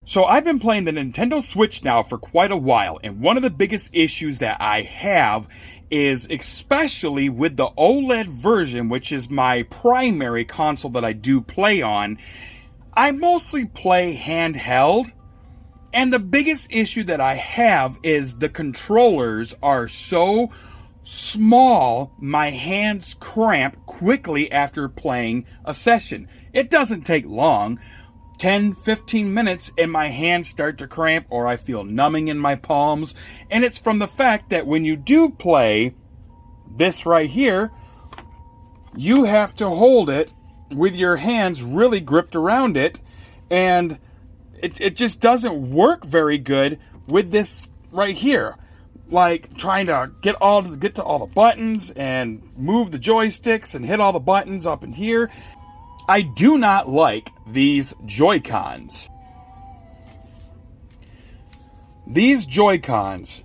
So I've been playing the Nintendo Switch now for quite a while, and one of the biggest issues that I have is, especially with the OLED version, which is my primary console that I do play on, I mostly play handheld, and the biggest issue that I have is the controllers are so small, my hands cramp quickly after playing a session. It doesn't take long. 10-15 minutes and my hands start to cramp or I feel numbing in my palms. And it's from the fact that when you do play this right here, you have to hold it with your hands really gripped around it. And it just doesn't work very good with this right here. Like trying to get to all the buttons and move the joysticks and hit all the buttons up in here. I do not like these JoyCons. These JoyCons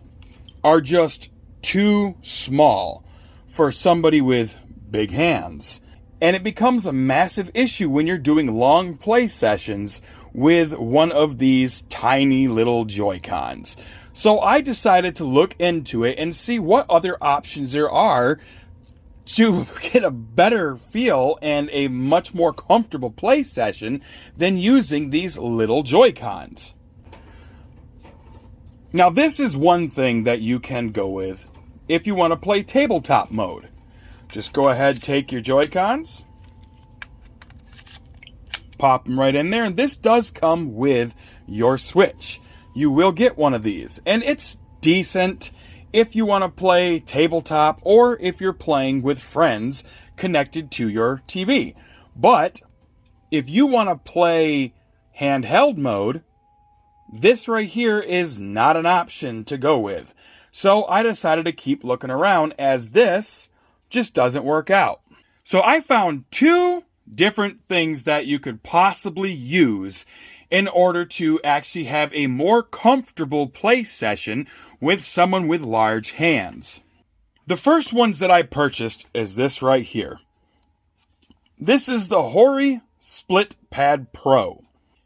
are just too small for somebody with big hands. And it becomes a massive issue when you're doing long play sessions with one of these tiny little JoyCons. So I decided to look into it and see what other options there are to get a better feel and a much more comfortable play session than using these little JoyCons. Now this is one thing that you can go with if you want to play tabletop mode. Just go ahead, take your JoyCons, pop them right in there, and this does come with your Switch. You will get one of these, and it's decent if you want to play tabletop or if you're playing with friends connected to your TV. But if you want to play handheld mode, this right here is not an option to go with. So I decided to keep looking around as this just doesn't work out. So I found two different things that you could possibly use in order to actually have a more comfortable play session with someone with large hands. The first ones that I purchased is this right here. This is the Hori Split Pad Pro.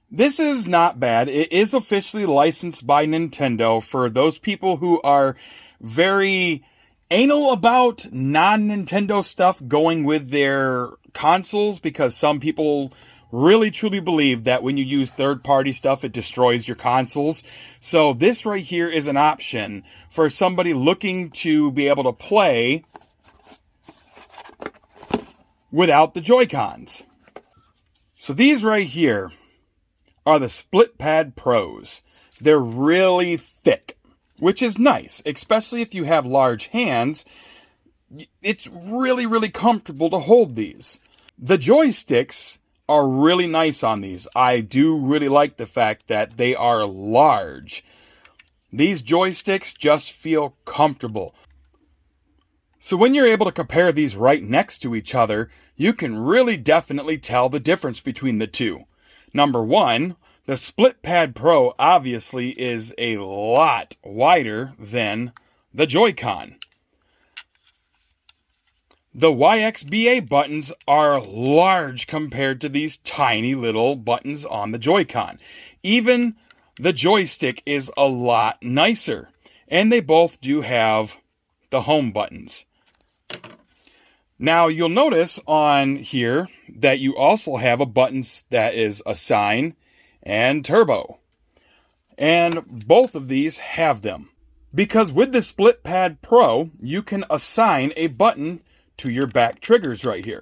This is not bad. It is officially licensed by Nintendo for those people who are very anal about non-Nintendo stuff going with their consoles, because some people really truly believe that when you use third-party stuff, it destroys your consoles. So this right here is an option for somebody looking to be able to play without the Joy-Cons. So these right here are the Split Pad Pros. They're really thick, which is nice, especially if you have large hands. It's really, really comfortable to hold these. The joysticks are really nice on these. I do really like the fact that they are large. These joysticks just feel comfortable. So when you're able to compare these right next to each other, you can really definitely tell the difference between the two. Number one, the Split Pad Pro obviously is a lot wider than the Joy-Con. The YXBA buttons are large compared to these tiny little buttons on the Joy-Con. Even the joystick is a lot nicer. And they both do have the home buttons. Now you'll notice on here that you also have a button that is Assign and Turbo. And both of these have them. Because with the Split Pad Pro, you can assign a button to your back triggers right here.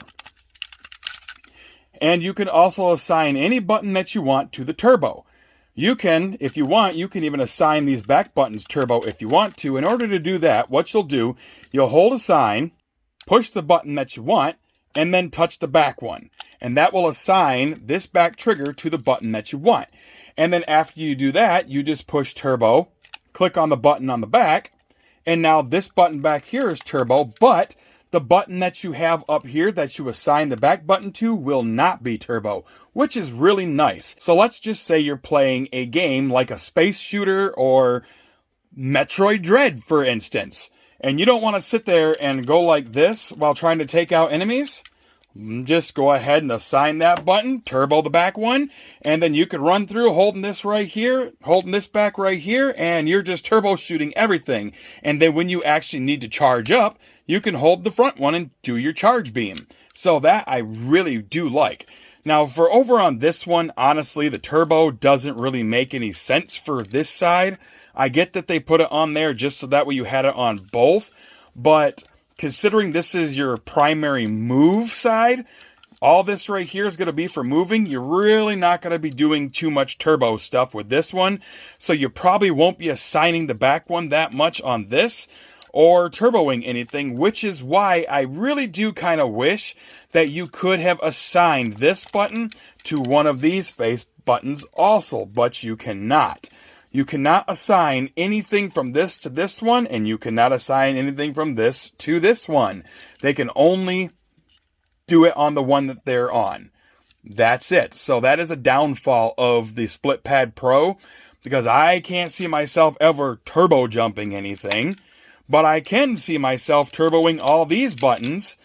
And you can also assign any button that you want to the turbo. You can, if you want, you can even assign these back buttons turbo if you want to. In order to do that, what you'll do, you'll hold Assign, push the button that you want, and then touch the back one. And that will assign this back trigger to the button that you want. And then after you do that, you just push turbo, click on the button on the back, and now this button back here is turbo, but the button that you have up here that you assign the back button to will not be turbo, which is really nice. So let's just say you're playing a game like a space shooter or Metroid Dread, for instance, and you don't want to sit there and go like this while trying to take out enemies. just go ahead and assign that button, turbo the back one, and then you can run through holding this right here, holding this back right here, and you're just turbo shooting everything. And then when you actually need to charge up, you can hold the front one and do your charge beam. So that I really do like. Now for over on this one, honestly, the turbo doesn't really make any sense for this side. I get that they put it on there just so that way you had it on both, but considering this is your primary move side, all this right here is going to be for moving. You're really not going to be doing too much turbo stuff with this one. So you probably won't be assigning the back one that much on this or turboing anything, which is why I really do kind of wish that you could have assigned this button to one of these face buttons also, but you cannot. You cannot assign anything from this to this one, and you cannot assign anything from this to this one. They can only do it on the one that they're on. That's it. So that is a downfall of the Split Pad Pro, because I can't see myself ever turbo jumping anything, but I can see myself turboing all these buttons,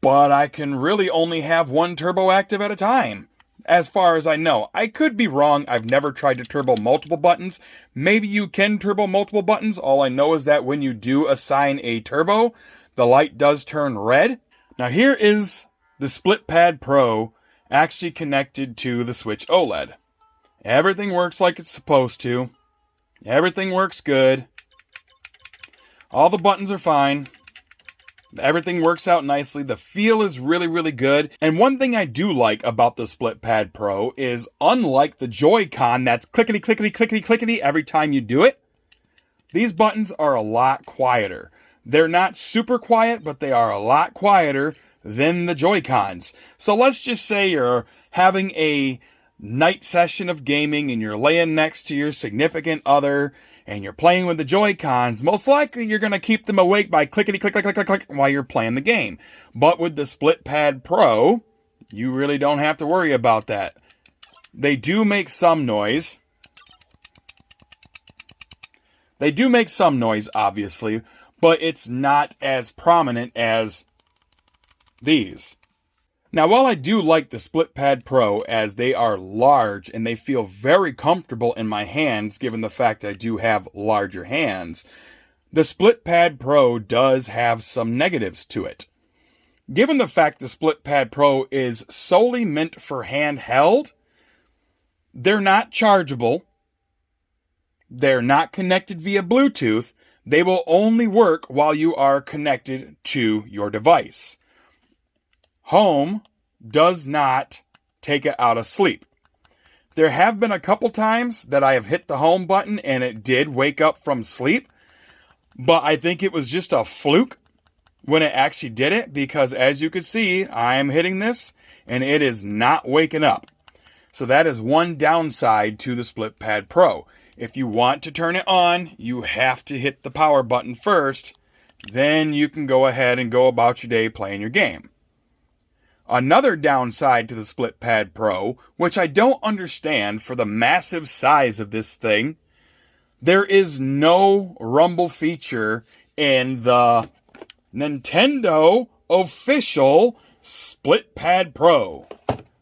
but I can really only have one turbo active at a time. As far as I know. I could be wrong. I've never tried to turbo multiple buttons. Maybe you can turbo multiple buttons. All I know is that when you do assign a turbo, the light does turn red. Now here is the Split Pad Pro actually connected to the Switch OLED. Everything works like it's supposed to. Everything works good. All the buttons are fine. Everything works out nicely. The feel is really, really good. And one thing I do like about the Split Pad Pro is, unlike the JoyCon that's clickety, clickety, clickety, clickety every time you do it, these buttons are a lot quieter. They're not super quiet, but they are a lot quieter than the JoyCons. So let's just say you're having a night session of gaming and you're laying next to your significant other and you're playing with the JoyCons. Most likely you're going to keep them awake by clickety click click click click click while you're playing the game. But with the Split Pad Pro, you really don't have to worry about that. They do make some noise. They do make some noise, obviously, but it's not as prominent as these. Now, while I do like the Split Pad Pro as they are large and they feel very comfortable in my hands, given the fact I do have larger hands, the Split Pad Pro does have some negatives to it. Given the fact the Split Pad Pro is solely meant for handheld, they're not chargeable, they're not connected via Bluetooth, they will only work while you are connected to your device. Home does not take it out of sleep. There have been a couple times that I have hit the home button and it did wake up from sleep, but I think it was just a fluke when it actually did it, because as you can see, I am hitting this and it is not waking up. So that is one downside to the Split Pad Pro. If you want to turn it on, you have to hit the power button first, then you can go ahead and go about your day playing your game. Another downside to the Split Pad Pro, which I don't understand for the massive size of this thing, there is no rumble feature in the Nintendo official Split Pad Pro.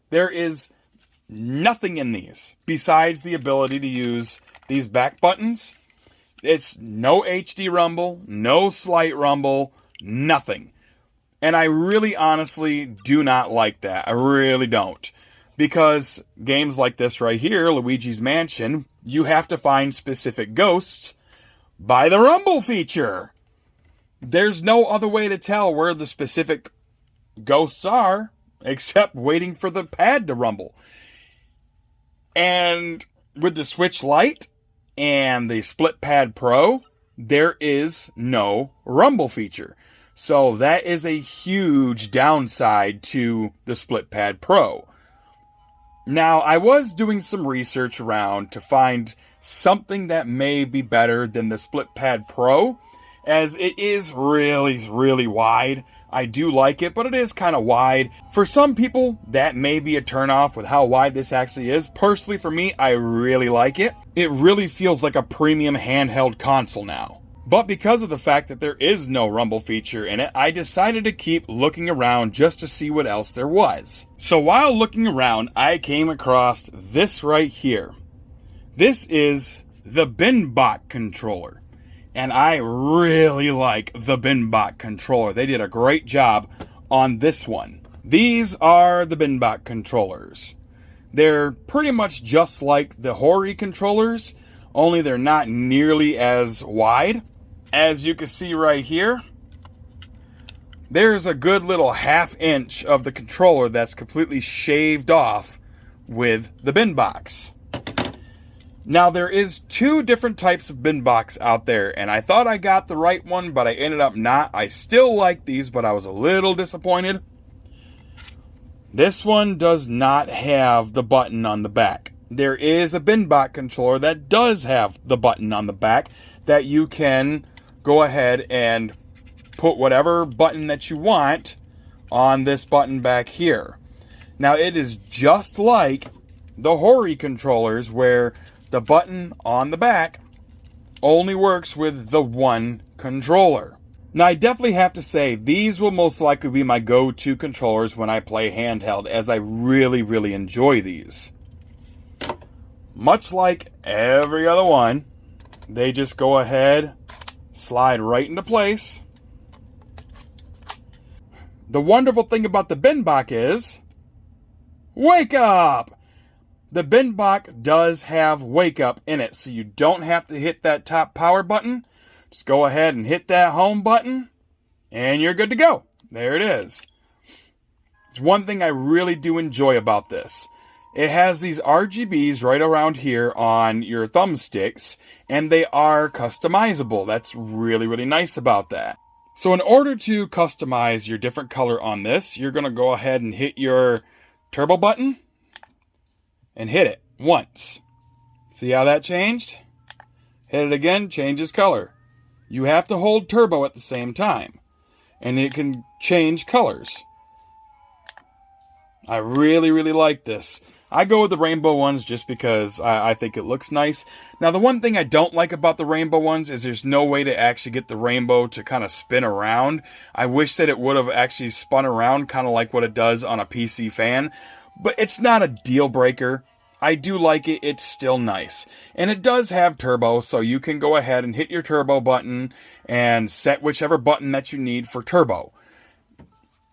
There is nothing in these besides the ability to use these back buttons. It's no HD rumble, no slight rumble, nothing. And I really honestly do not like that. I really don't. Because games like this right here, Luigi's Mansion, you have to find specific ghosts by the rumble feature. There's no other way to tell where the specific ghosts are except waiting for the pad to rumble. And with the Switch Lite and the Split Pad Pro, there is no rumble feature. So that is a huge downside to the Split Pad Pro. Now, I was doing some research around to find something that may be better than the Split Pad Pro, as it is really, really wide. I do like it, but it is kind of wide. For some people, that may be a turnoff with how wide this actually is. Personally, for me, I really like it. It really feels like a premium handheld console now. But because of the fact that there is no rumble feature in it, I decided to keep looking around just to see what else there was. So while looking around, I came across this right here. This is the Binbot controller. And I really like the Binbot controller. They did a great job on this one. These are the Binbot controllers. They're pretty much just like the Hori controllers, only they're not nearly as wide. As you can see right here, there's a good little ½ inch of the controller that's completely shaved off with the bin box. Now there is 2 different types of bin box out there, and I thought I got the right one, but I ended up not. I still like these, but I was a little disappointed. This one does not have the button on the back. There is a Binbot controller that does have the button on the back that you can go ahead and put whatever button that you want on this button back here. Now it is just like the Hori controllers where the button on the back only works with the one controller. Now I definitely have to say these will most likely be my go-to controllers when I play handheld, as I really enjoy these. Much like every other one, they just go ahead, slide right into place. The wonderful thing about the Binbot is, wake up! The Binbot does have wake up in it, so you don't have to hit that top power button. Just go ahead and hit that home button, and you're good to go. There it is. It's one thing I really do enjoy about this. It has these RGBs right around here on your thumbsticks, and they are customizable. That's really nice about that. So in order to customize your different color on this, you're going to go ahead and hit your turbo button and hit it once. See how that changed? Hit it again, changes color. You have to hold turbo at the same time, and it can change colors. I really like this. I go with the rainbow ones just because I think it looks nice. Now, the one thing I don't like about the rainbow ones is there's no way to actually get the rainbow to kind of spin around. I wish that it would have actually spun around kind of like what it does on a PC fan. But it's not a deal breaker. I do like it. It's still nice. And it does have turbo, so you can go ahead and hit your turbo button and set whichever button that you need for turbo.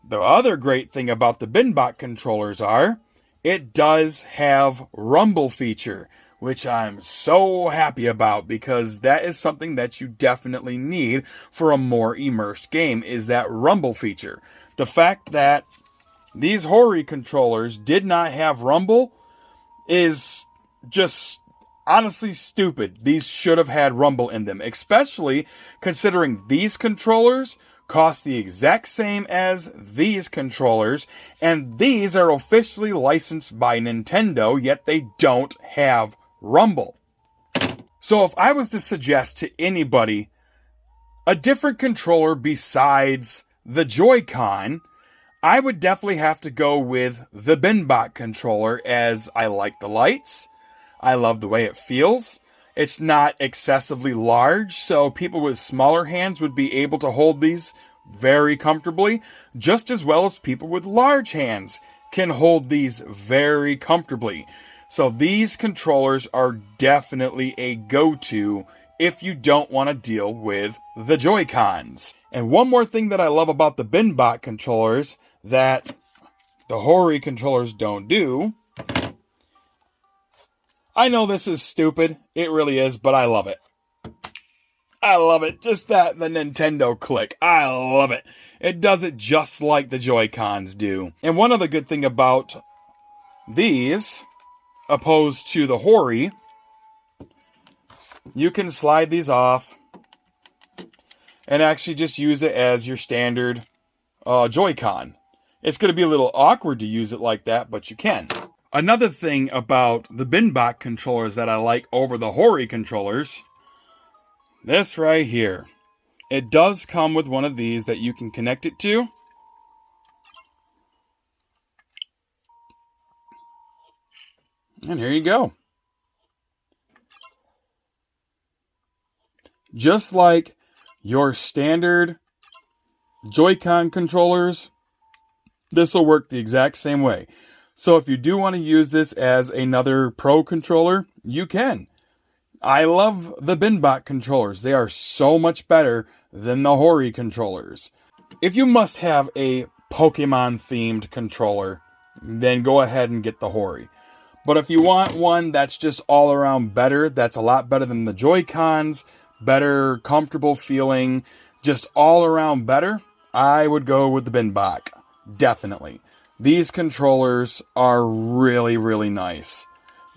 The other great thing about the Binbot controllers are, it does have rumble feature, which I'm so happy about because that is something that you definitely need for a more immersed game, is that rumble feature. The fact that these Hori controllers did not have rumble is just honestly stupid. These should have had rumble in them, especially considering these controllers cost the exact same as these controllers, and these are officially licensed by Nintendo, yet they don't have rumble. So if I was to suggest to anybody a different controller besides the JoyCon, I would definitely have to go with the Binbot controller, as I like the lights. I love the way it feels. It's not excessively large, so people with smaller hands would be able to hold these very comfortably, just as well as people with large hands can hold these very comfortably. So these controllers are definitely a go-to if you don't want to deal with the Joy-Cons. And one more thing that I love about the Binbot controllers that the Hori controllers don't do. I know this is stupid, it really is, but I love it. I love it. Just that, the Nintendo click. I love it. It does it just like the Joy-Cons do. And one other good thing about these, opposed to the Hori, you can slide these off and actually just use it as your standard Joy-Con. It's going to be a little awkward to use it like that, but you can. Another thing about the Binbot controllers that I like over the Hori controllers, this right here. It does come with one of these that you can connect it to. And here you go. Just like your standard JoyCon controllers, this will work the exact same way. So if you do want to use this as another Pro controller, you can. I love the Binbot controllers. They are so much better than the Hori controllers. If you must have a Pokemon themed controller, then go ahead and get the Hori. But if you want one that's just all around better, that's a lot better than the Joy-Cons, better, comfortable feeling, just all around better, I would go with the Binbot. Definitely. These controllers are really, really nice.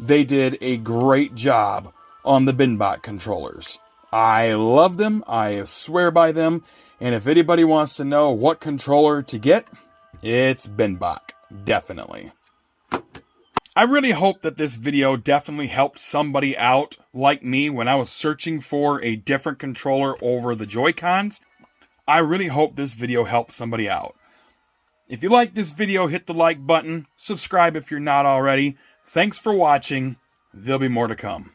They did a great job on the Binbot controllers. I love them. I swear by them. And if anybody wants to know what controller to get, it's Binbot. Definitely. I really hope that this video definitely helped somebody out like me when I was searching for a different controller over the Joy-Cons. I really hope this video helped somebody out. If you like this video, hit the like button. Subscribe if you're not already. Thanks for watching. There'll be more to come.